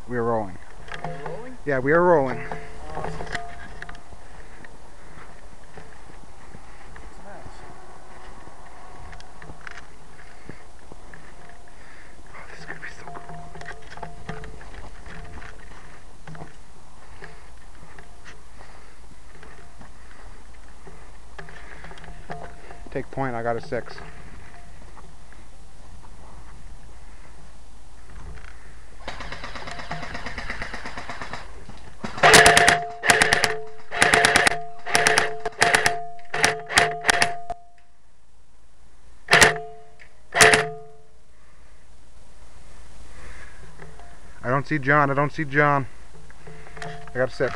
We are rolling. Are we rolling? Yeah, we are rolling. Awesome. Oh, this is gonna be so cool. Take point, I got a 6. I don't see John, I don't see John. I got a 6.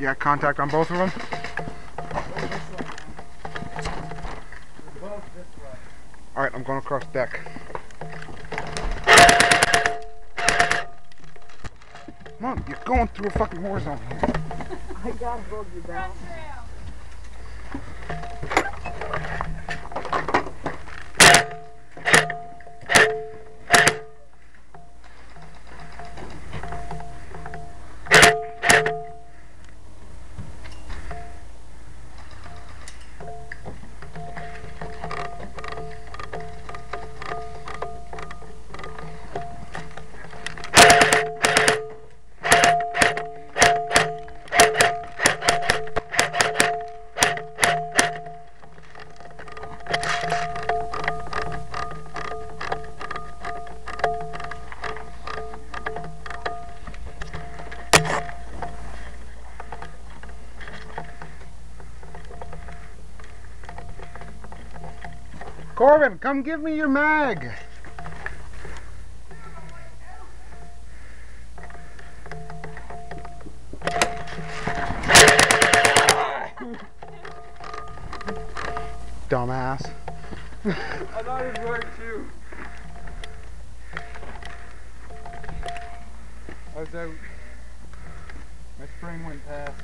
You got contact on both of them? Alright, I'm going across deck. Come on, you're going through a fucking war zone here. I gotta hold you down. Corbin, come give me your mag. Dumbass. I thought it worked too. I was out. My spring went past.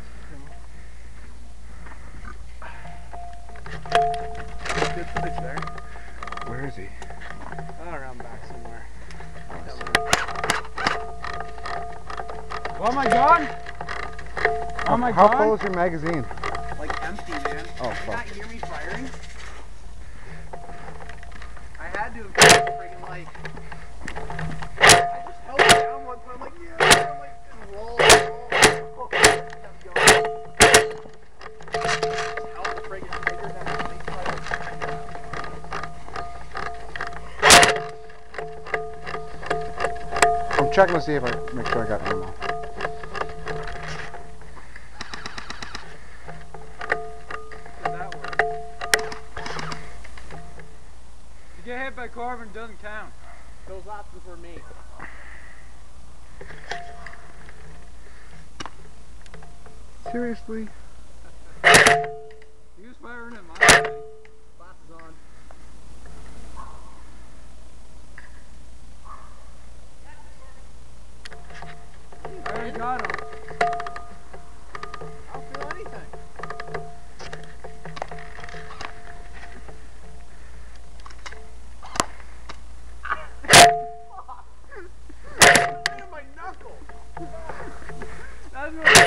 Good footage there. Where is he? Around back somewhere. Oh my god! Oh my god! How full is your magazine? Like empty, man. Oh, Did you fuck. not hear me firing? I had to have been friggin' like. I just held it down one time, like, yeah, I'm like, and roll. Kept going. Just held the friggin' trigger down. I'm checking to see if I make sure I got ammo. Did that work? To get hit by Corbin doesn't count. Those options were me. Seriously? He was firing at my way. Flaps is on. I already got him. I don't feel anything. Fuck! My knuckle! That's what